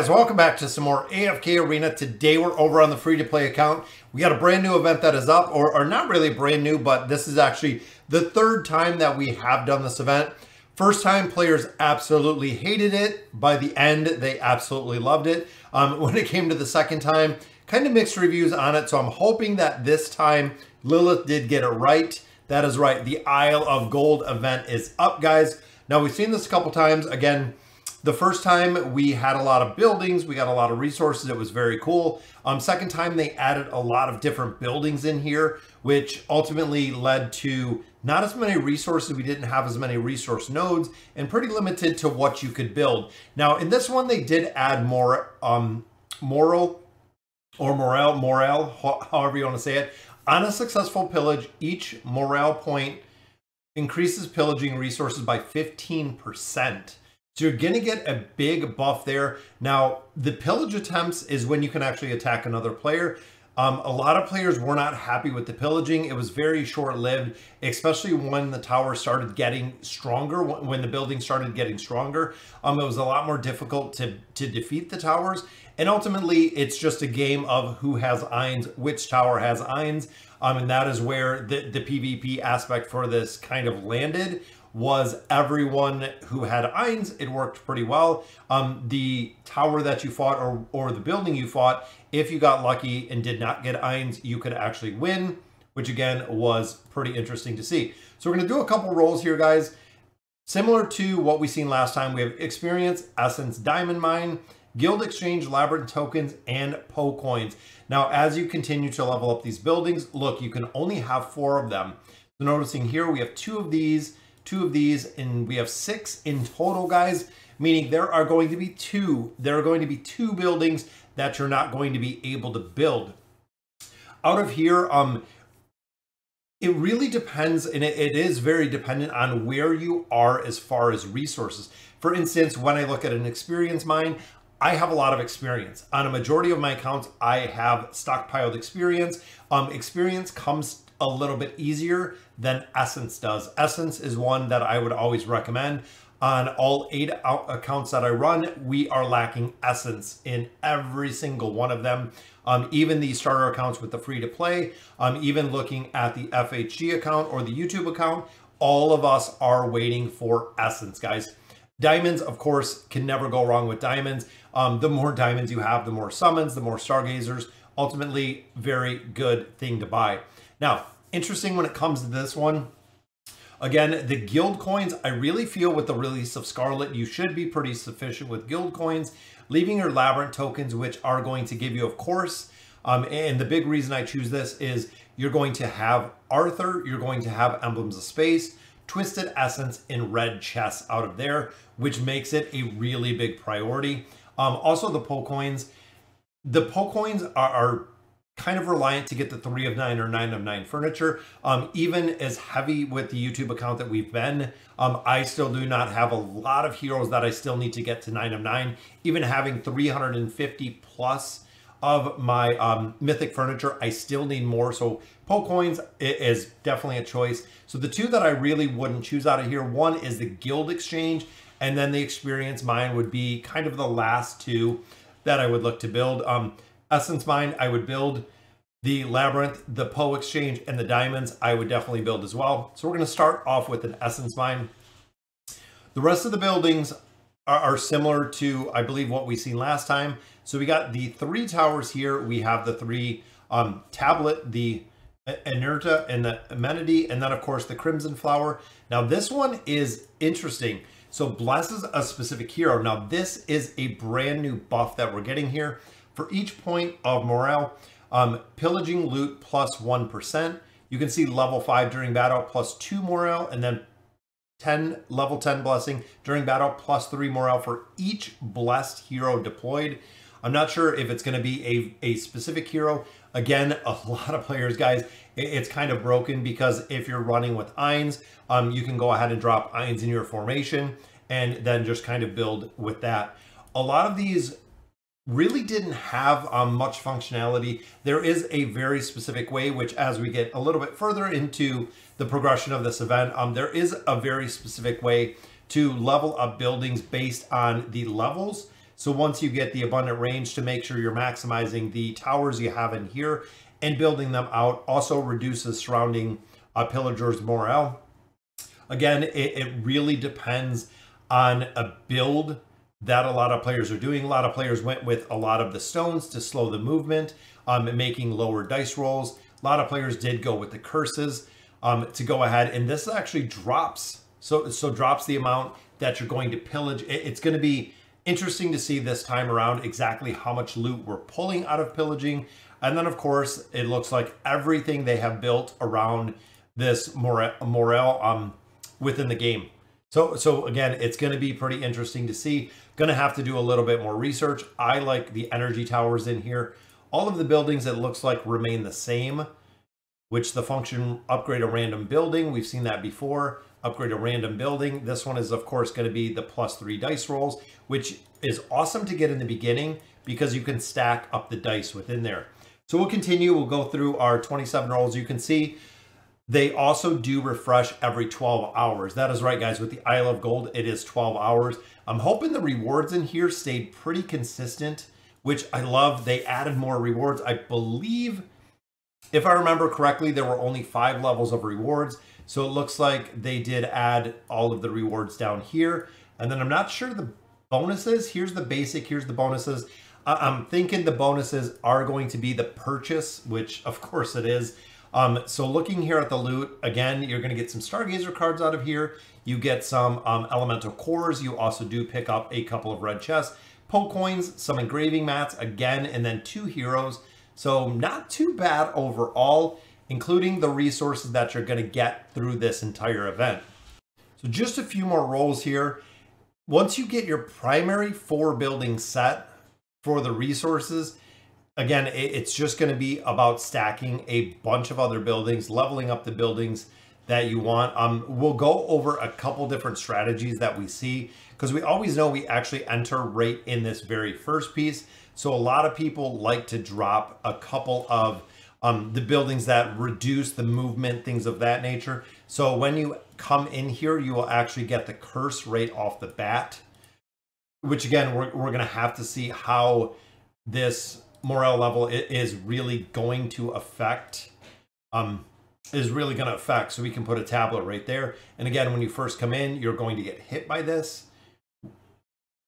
guys, welcome back to some more AFK Arena. Today we're over on the free-to-play account. We got a brand new event that is up, or not really brand new, but this is actually the third time that we have done this event. First time, players absolutely hated it. By the end, they absolutely loved it. When it came to the second time, kind of mixed reviews on it, so I'm hoping that this time Lilith did get it right. That is right, the Isle of Gold event is up, guys. Now, we've seen this a couple times. Again, the first time we had a lot of buildings, we got a lot of resources, it was very cool. Second time they added a lot of different buildings in here, which ultimately led to not as many resources, we didn't have as many resource nodes, and pretty limited to what you could build. Now in this one they did add more morale, however you want to say it. On a successful pillage, each morale point increases pillaging resources by 15%. So you're going to get a big buff there. Now, the pillage attempts is when you can actually attack another player. A lot of players were not happy with the pillaging. It was very short-lived, especially when the tower started getting stronger, when the building started getting stronger. It was a lot more difficult to defeat the towers. And ultimately, it's just a game of who has Ions, which tower has Ions. And that is where the PvP aspect for this kind of landed. Was everyone who had Ions, it worked pretty well. The tower that you fought or the building you fought, if you got lucky and did not get Ions, you could actually win, which again was pretty interesting to see. So we're gonna do a couple rolls here, guys. Similar to what we seen last time, we have Experience, Essence, Diamond Mine, Guild Exchange, Labyrinth Tokens, and Po Coins. Now, as you continue to level up these buildings, look, you can only have 4 of them. So noticing here, we have 2 of these, and we have 6 in total, guys, meaning there are going to be 2 buildings that you're not going to be able to build. Out of here, it really depends, and it is very dependent on where you are as far as resources. For instance, when I look at an experience mine, I have a lot of experience. On a majority of my accounts, I have stockpiled experience. Experience comes a little bit easier than Essence does. Essence is one that I would always recommend. On all 8 accounts that I run, we are lacking Essence in every single one of them. Even the starter accounts with the free to play, even looking at the FHG account or the YouTube account, all of us are waiting for Essence, guys. Diamonds, of course, can never go wrong with diamonds. The more diamonds you have, the more summons, the more stargazers. Ultimately, very good thing to buy. Now, interesting when it comes to this one. Again, the guild coins, I really feel with the release of Scarlet, you should be pretty sufficient with guild coins, leaving your labyrinth tokens, which are going to give you, of course, and the big reason I choose this is you're going to have Arthur, you're going to have Emblems of Space, Twisted Essence, and red chests out of there, which makes it a really big priority. Also, the Po Coins. The Po Coins are kind of reliant to get the 3 of 9 or 9 of 9 furniture. Even as heavy with the YouTube account that we've been, I still do not have a lot of heroes that I still need to get to 9 of 9. Even having 350 plus of my mythic furniture, I still need more. So Po Coins is definitely a choice. So the 2 that I really wouldn't choose out of here, one is the Guild Exchange, and then the Experience Mine would be kind of the last 2 that I would look to build. Essence Mine, I would build. The Labyrinth, the Po Exchange, and the Diamonds, I would definitely build as well. So we're going to start off with an Essence Mine. The rest of the buildings are similar to, I believe, what we seen last time. So we got the 3 towers here. We have the 3 Tablet, the Inerta, and the Amenity, and then, of course, the Crimson Flower. Now, this one is interesting. So blesses a specific hero. Now, this is a brand new buff that we're getting here. For each point of morale, pillaging loot plus 1%. You can see level 5 during battle plus 2 morale, and then level 10 blessing during battle plus 3 morale for each blessed hero deployed. I'm not sure if it's going to be a specific hero. Again, a lot of players, guys, it's kind of broken because if you're running with Ions, you can go ahead and drop Ions in your formation and then just kind of build with that. A lot of these really didn't have much functionality. There is a very specific way, which as we get a little bit further into the progression of this event, there is a very specific way to level up buildings based on the levels. So once you get the abundant range, to make sure you're maximizing the towers you have in here and building them out. Also reduces surrounding pillagers' morale. Again, it really depends on a build that a lot of players are doing. A lot of players went with a lot of the stones to slow the movement, making lower dice rolls. A lot of players did go with the curses to go ahead, and this actually drops. So drops the amount that you're going to pillage. It's going to be interesting to see this time around exactly how much loot we're pulling out of pillaging. And then of course, it looks like everything they have built around this morale within the game. So again, it's going to be pretty interesting to see. Going to have to do a little bit more research. I like the energy towers in here. All of the buildings, it looks like, remain the same, which the function upgrade a random building. We've seen that before. Upgrade a random building. This one is, of course, going to be the +3 dice rolls, which is awesome to get in the beginning because you can stack up the dice within there. So we'll continue. We'll go through our 27 rolls. You can see they also do refresh every 12 hours. That is right, guys. With the Isle of Gold, it is 12 hours. I'm hoping the rewards in here stayed pretty consistent, which I love. They added more rewards. I believe, if I remember correctly, there were only 5 levels of rewards. So it looks like they did add all of the rewards down here. And then I'm not sure the bonuses. Here's the basic, here's the bonuses. I'm thinking the bonuses are going to be the purchase, which of course it is. So looking here at the loot, again, you're going to get some Stargazer cards out of here. You get some elemental cores. You also do pick up a couple of red chests, poke coins, some engraving mats again, and then 2 heroes. So not too bad overall, including the resources that you're going to get through this entire event. So just a few more rolls here. Once you get your primary 4 building set for the resources, again, it's just going to be about stacking a bunch of other buildings, leveling up the buildings that you want. We'll go over a couple different strategies that we see, because we always know we actually enter right in this very first piece. So a lot of people like to drop a couple of the buildings that reduce the movement, things of that nature. So when you come in here, you will actually get the curse right off the bat, which again, we're going to have to see how this morale level is really going to affect, So we can put a tablet right there. And again, when you first come in, you're going to get hit by this,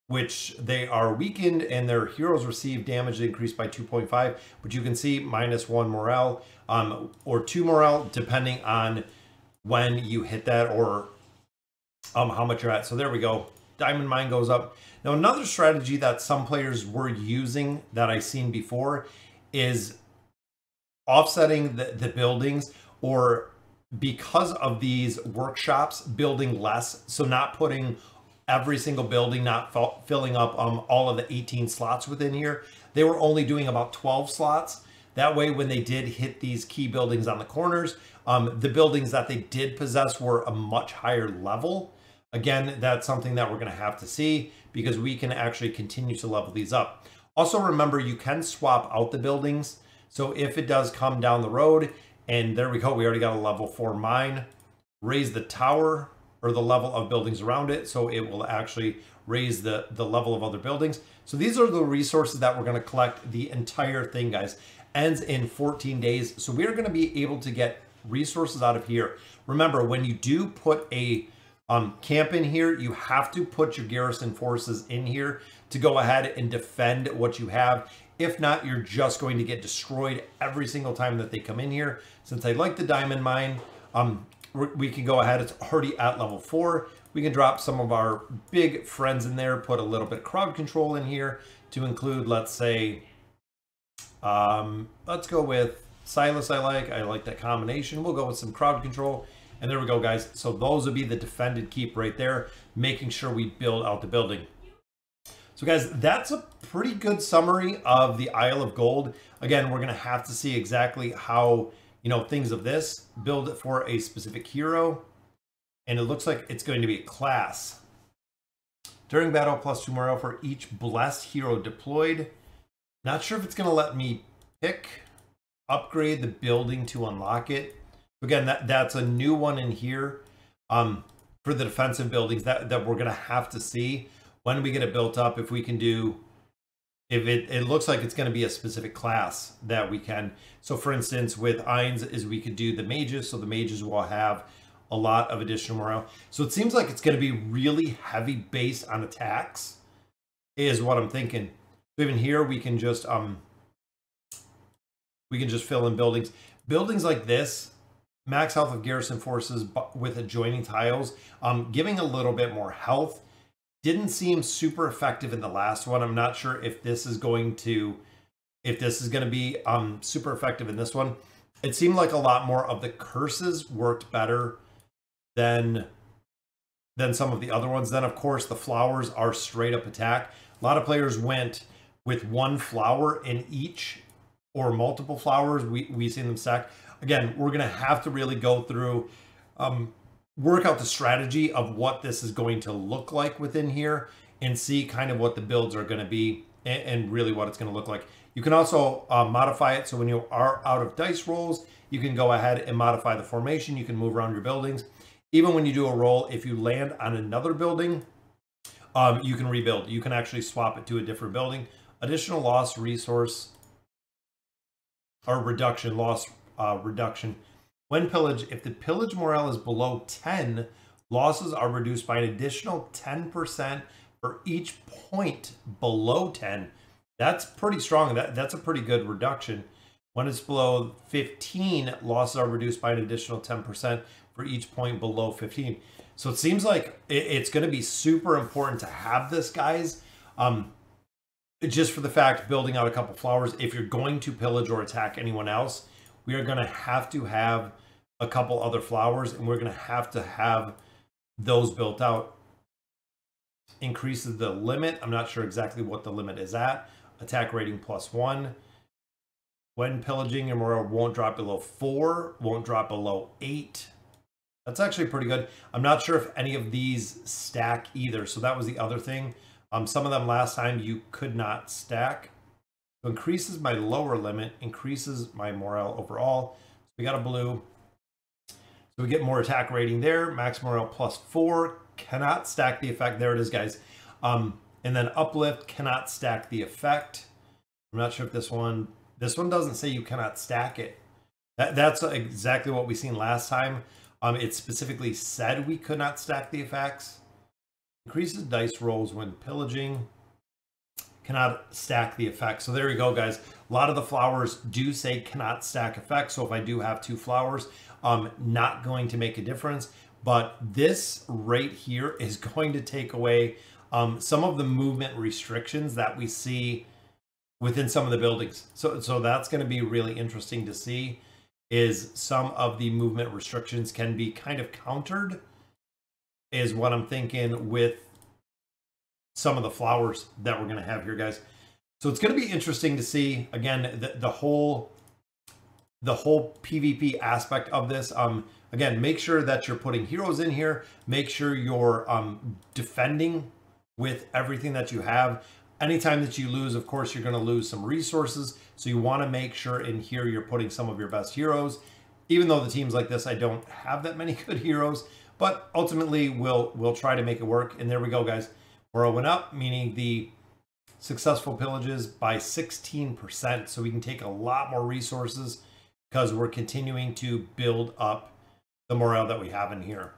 which they are weakened and their heroes receive damage increased by 2.5, but you can see -1 morale, or 2 morale, depending on when you hit that or how much you're at. So there we go. Diamond mine goes up. Now, another strategy that some players were using that I've seen before is offsetting the buildings, or because of these workshops, building less. So not putting every single building, not filling up all of the 18 slots within here. They were only doing about 12 slots. That way, when they did hit these key buildings on the corners, the buildings that they did possess were a much higher level. Again, that's something that we're going to have to see, because we can actually continue to level these up. Also, remember, you can swap out the buildings. So if it does come down the road, and there we go, we already got a level 4 mine, raise the tower or the level of buildings around it, so it will actually raise the level of other buildings. So these are the resources that we're going to collect. The entire thing, guys, ends in 14 days. So we're going to be able to get resources out of here. Remember, when you do put a camp in here, you have to put your garrison forces in here to go ahead and defend what you have. If not, you're just going to get destroyed every single time that they come in here. Since I like the diamond mine, we can go ahead. It's already at level 4. We can drop some of our big friends in there, put a little bit of crowd control in here to include, let's say, let's go with Silas. I like that combination. We'll go with some crowd control. And there we go, guys. So those would be the defended keep right there, making sure we build out the building. So guys, that's a pretty good summary of the Isle of Gold. Again, we're going to have to see exactly how, things of this build it for a specific hero. And it looks like it's going to be a class. During battle, +2 morale for each blessed hero deployed. Not sure if it's going to let me pick, upgrade the building to unlock it. Again, that's a new one in here for the defensive buildings that we're going to have to see when we get it built up, if we can do, if it looks like it's going to be a specific class that we can. So for instance, with Eins is we could do the mages. So the mages will have a lot of additional morale. So it seems like it's going to be really heavy based on attacks is what I'm thinking. So even here, we can just fill in buildings. Buildings like this, max health of garrison forces with adjoining tiles, giving a little bit more health. Didn't seem super effective in the last one. I'm not sure if this is going to be super effective in this one. It seemed like a lot more of the curses worked better than some of the other ones. Then of course the flowers are straight up attack. A lot of players went with one flower in each or multiple flowers. We seen them stack. Again, we're gonna have to really go through work out the strategy of what this is going to look like within here and see kind of what the builds are going to be and really what it's going to look like. You can also modify it. So when you are out of dice rolls, you can go ahead and modify the formation. You can move around your buildings. Even when you do a roll, if you land on another building, you can rebuild. You can actually swap it to a different building. Additional loss resource or reduction, loss reduction. When pillage, if the pillage morale is below 10, losses are reduced by an additional 10% for each point below 10. That's pretty strong. That's a pretty good reduction. When it's below 15, losses are reduced by an additional 10% for each point below 15. So it seems like it's going to be super important to have this, guys. Just for the fact, building out a couple flowers, if you're going to pillage or attack anyone else, we are going to have a couple other flowers, and we're going to have those built out. Increases the limit. I'm not sure exactly what the limit is at. Attack rating +1. When pillaging, your morale won't drop below 4, won't drop below 8. That's actually pretty good. I'm not sure if any of these stack either. So that was the other thing. Some of them last time you could not stack. So increases my lower limit, increases my morale overall. So we got a blue. So we get more attack rating there. Max morale +4. Cannot stack the effect. There it is, guys. And then uplift, cannot stack the effect. I'm not sure if this one doesn't say you cannot stack it. That's exactly what we seen last time. It specifically said we could not stack the effects. Increases dice rolls when pillaging. Cannot stack the effect. So there you go, guys. A lot of the flowers do say cannot stack effects. So if I do have 2 flowers, not going to make a difference. But this right here is going to take away some of the movement restrictions that we see within some of the buildings. So that's going to be really interesting to see, is some of the movement restrictions can be kind of countered, is what I'm thinking with some of the flowers that we're going to have here, guys. So it's going to be interesting to see, again, the whole PvP aspect of this. Again, make sure that you're putting heroes in here. Make sure you're defending with everything that you have. Anytime that you lose, of course, you're going to lose some resources. So you want to make sure in here you're putting some of your best heroes. Even though the teams like this, I don't have that many good heroes, but ultimately we'll try to make it work. And there we go, guys. Morale went up, meaning the successful pillages by 16%. So we can take a lot more resources because we're continuing to build up the morale that we have in here.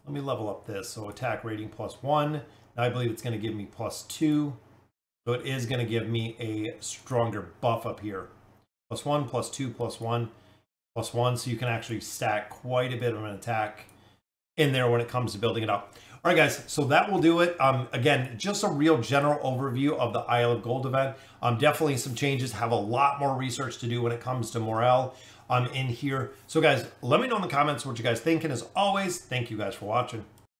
Let me level up this. So attack rating +1. Now I believe it's going to give me +2. So it is going to give me a stronger buff up here. +1, +2, +1, +1. So you can actually stack quite a bit of an attack in there when it comes to building it up. All right, guys, so that will do it. Again, just a real general overview of the Isle of Gold event. Definitely some changes, have a lot more research to do when it comes to morale in here. So guys, let me know in the comments what you guys think. And as always, thank you guys for watching.